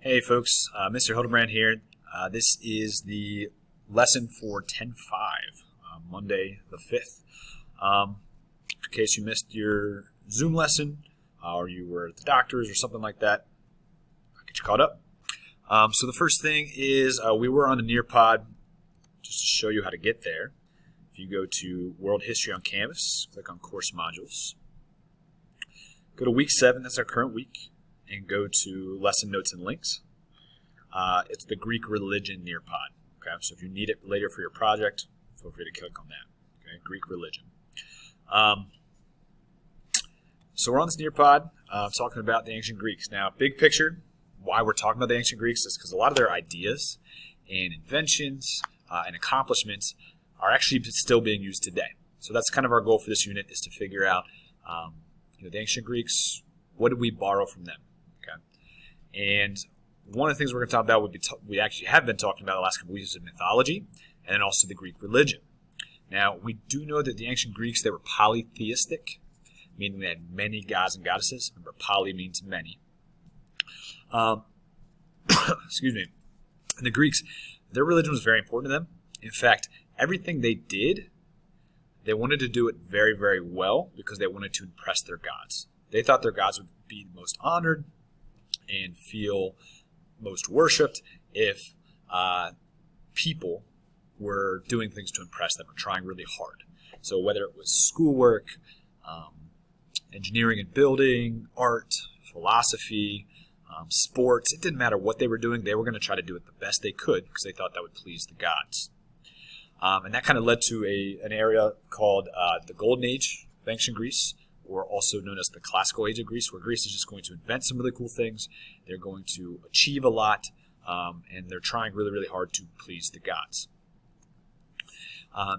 Hey folks, Mr. Hildebrand here. This is the lesson for 10.5, Monday the 5th. In case you missed your Zoom lesson or you were at the doctor's or something like that, I'll get you caught up. So the first thing is we were on the Nearpod, just to show you how to get there. If you go to World History on Canvas, click on Course Modules. Go to Week 7, that's our current week, and go to Lesson Notes and Links. It's the Greek Religion Nearpod. Okay, so if you need it later for your project, feel free to click on that. Okay, Greek Religion. So we're on this Nearpod talking about the ancient Greeks. Now, big picture, why we're talking about the ancient Greeks is because a lot of their ideas and inventions and accomplishments are actually still being used today. So that's kind of our goal for this unit, is to figure out the ancient Greeks, what did we borrow from them? Okay, and one of the things we're going to talk about we actually have been talking about the last couple of weeks is mythology, and then also the Greek religion. Now, we do know that the ancient Greeks, they were polytheistic, meaning they had many gods and goddesses. Remember, poly means many. Excuse me. And the Greeks, their religion was very important to them. In fact, everything they did, they wanted to do it very, very well because they wanted to impress their gods. They thought their gods would be most honored and feel most worshipped if people were doing things to impress them or trying really hard. So whether it was schoolwork, engineering and building, art, philosophy, sports, it didn't matter what they were doing. They were going to try to do it the best they could because they thought that would please the gods. And that kind of led to an area called the Golden Age of ancient Greece, or also known as the Classical Age of Greece, where Greece is just going to invent some really cool things. They're going to achieve a lot, and they're trying really, really hard to please the gods.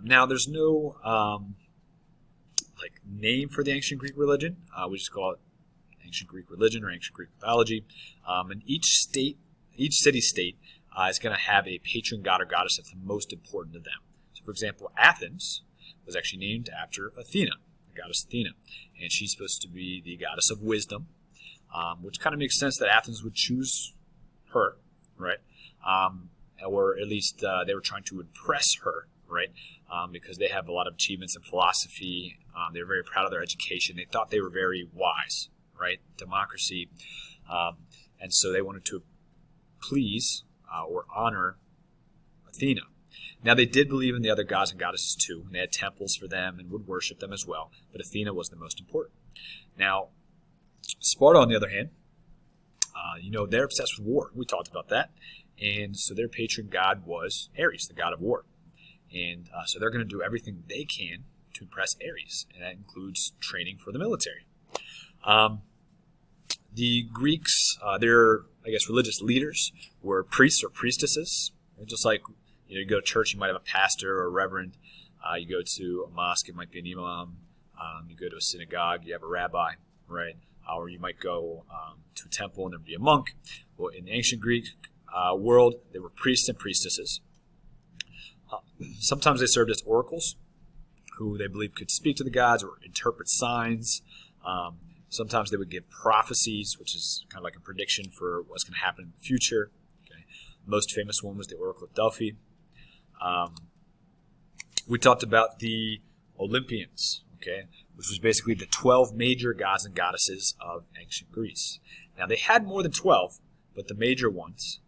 Now, there's no name for the ancient Greek religion. We just call it ancient Greek religion or ancient Greek mythology. And each city-state is going to have a patron god or goddess that's the most important to them. So, for example, Athens was actually named after Athena, the goddess Athena, and she's supposed to be the goddess of wisdom, which kind of makes sense that Athens would choose her, right? Or at least they were trying to impress her, right? Because they have a lot of achievements in philosophy. They were very proud of their education. They thought they were very wise, right? Democracy. And so they wanted to please or honor Athena. Now, they did believe in the other gods and goddesses too, and they had temples for them and would worship them as well, but Athena was the most important. Now, Sparta, on the other hand, they're obsessed with war. We talked about that. And so their patron god was Ares, the god of war. And so they're going to do everything they can to impress Ares, and that includes training for the military. The Greeks, their religious leaders were priests or priestesses. They're just like, you go to church, you might have a pastor or a reverend. You go to a mosque, it might be an imam. You go to a synagogue, you have a rabbi, right? Or you might go to a temple and there'd be a monk. Well, in the ancient Greek world, there were priests and priestesses. Sometimes they served as oracles, who they believed could speak to the gods or interpret signs. Sometimes they would give prophecies, which is kind of like a prediction for what's going to happen in the future. Okay. The most famous one was the Oracle of Delphi. We talked about the Olympians, okay, which was basically the 12 major gods and goddesses of ancient Greece. Now, they had more than 12, but the major ones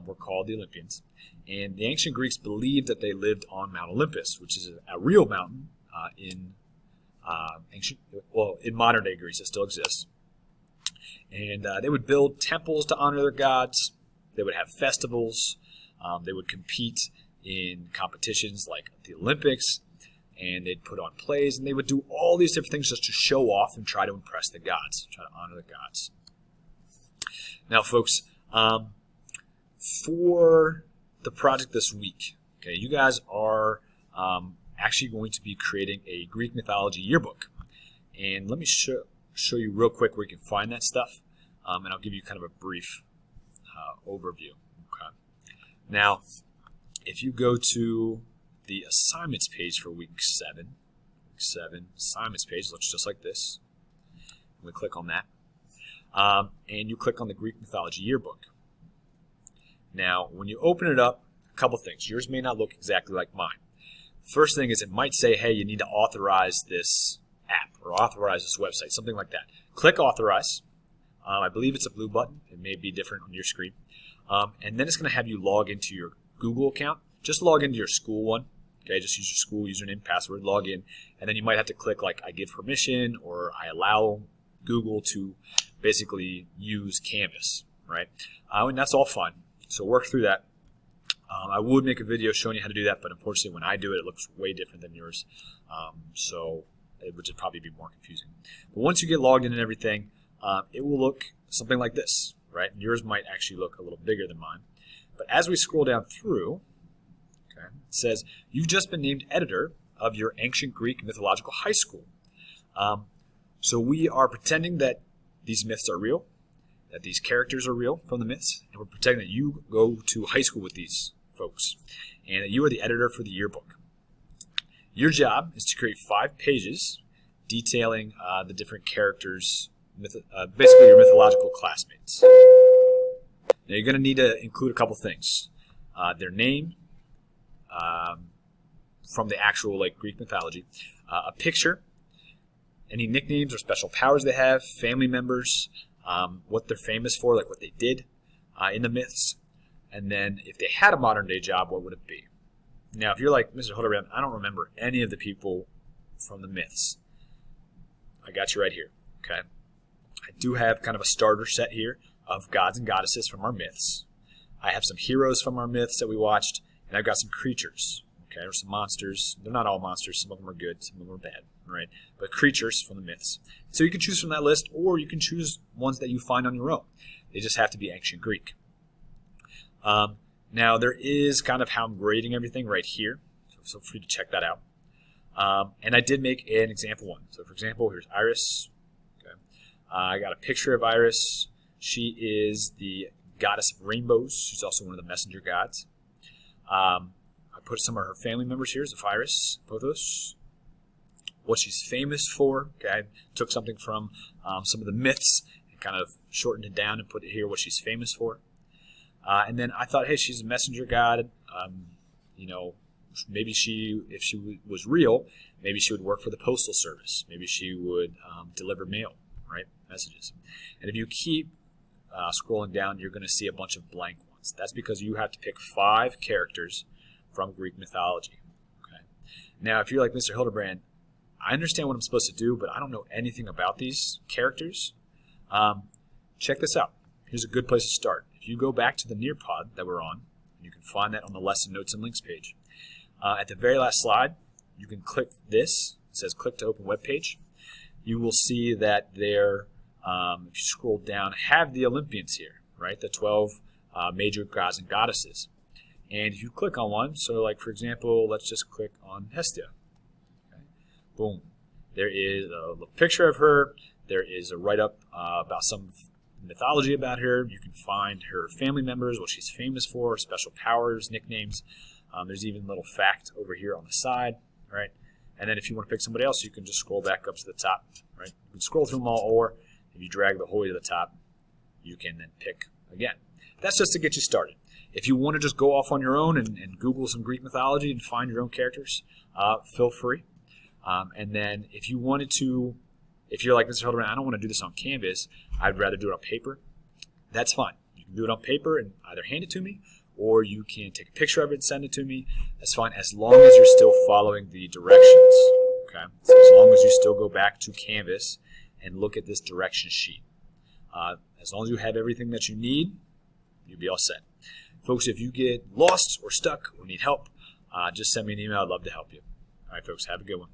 were called the Olympians. And the ancient Greeks believed that they lived on Mount Olympus, which is a real mountain in modern day Greece. It still exists. And they would build temples to honor their gods. They would have festivals. They would compete in competitions like the Olympics, and they'd put on plays, and they would do all these different things just to show off and try to impress the gods, try to honor the gods. Now, folks, for the project this week, okay, you guys are actually going to be creating a Greek mythology yearbook. And let me show you real quick where you can find that stuff, and I'll give you kind of a brief overview. Okay. Now, if you go to the assignments page for week 7 assignments page looks just like this. We click on that. And you click on the Greek Mythology Yearbook. Now, when you open it up, a couple things. Yours may not look exactly like mine. First thing is it might say, hey, you need to authorize this app or authorize this website, something like that. Click authorize. I believe it's a blue button. It may be different on your screen. And then it's going to have you log into your Google account. Just log into your school one. Okay, just use your school username, password, log in, and then you might have to click like I give permission or I allow Google to basically use Canvas, right? And that's all fine. So work through that. I would make a video showing you how to do that, but unfortunately when I do it, it looks way different than yours. So it would just probably be more confusing. But once you get logged in and everything, it will look something like this, right? And yours might actually look a little bigger than mine. But as we scroll down through, okay, it says, you've just been named editor of your ancient Greek mythological high school. So we are pretending that these myths are real, that these characters are real from the myths, and we're pretending that you go to high school with these folks, and that you are the editor for the yearbook. Your job is to create 5 pages detailing the different characters, basically your mythological classmates. Now you're going to need to include a couple things. Their name from the actual Greek mythology, a picture, any nicknames or special powers they have, family members, what they're famous for, like what they did in the myths, and then if they had a modern day job, what would it be? Now, if you're like, Mr. Hildebrand, I don't remember any of the people from the myths, I got you right here, okay? I do have kind of a starter set here of gods and goddesses from our myths. I have some heroes from our myths that we watched, and I've got some creatures, okay, or some monsters. They're not all monsters. Some of them are good, some of them are bad, right? But creatures from the myths. So you can choose from that list, or you can choose ones that you find on your own. They just have to be ancient Greek. Now, there is kind of how I'm grading everything right here, so feel free to check that out. And I did make an example one. So, for example, here's Iris. Okay. I got a picture of Iris. She is the goddess of rainbows. She's also one of the messenger gods. I put some of her family members here, Zephyrus, Pothos, what she's famous for. Okay, I took something from some of the myths and kind of shortened it down and put it here, what she's famous for. And then I thought, hey, she's a messenger god. You know, maybe if she was real, maybe she would work for the postal service. Maybe she would deliver mail, right? Messages. And if you keep scrolling down, you're going to see a bunch of blank ones. That's because you have to pick 5 characters from Greek mythology. Okay. Now, if you're like Mr. Hildebrand, I understand what I'm supposed to do, but I don't know anything about these characters. Check this out. Here's a good place to start. If you go back to the Nearpod that we're on, you can find that on the lesson notes and links page. At the very last slide, you can click this. It says click to open web page. You will see that there, if you scroll down, have the Olympians here, right? The 12 major gods and goddesses. And if you click on one, so like for example, let's just click on Hestia. Okay. Boom. There is a picture of her. There is a write-up about some mythology about her. You can find her family members, what she's famous for, special powers, nicknames. There's even a little fact over here on the side, right? And then if you want to pick somebody else, you can just scroll back up to the top, right? You can scroll through them all, or if you drag the whole way to the top, you can then pick again. That's just to get you started. If you want to just go off on your own and Google some Greek mythology and find your own characters, feel free. And then if you wanted to, if you're like Mr. Hildebrand, I don't want to do this on Canvas, I'd rather do it on paper, that's fine. You can do it on paper and either hand it to me, or you can take a picture of it and send it to me. That's fine, as long as you're still following the directions. Okay, so as long as you still go back to Canvas and look at this direction sheet. As long as you have everything that you need, you'll be all set. Folks, if you get lost or stuck or need help, just send me an email. I'd love to help you. All right, folks, have a good one.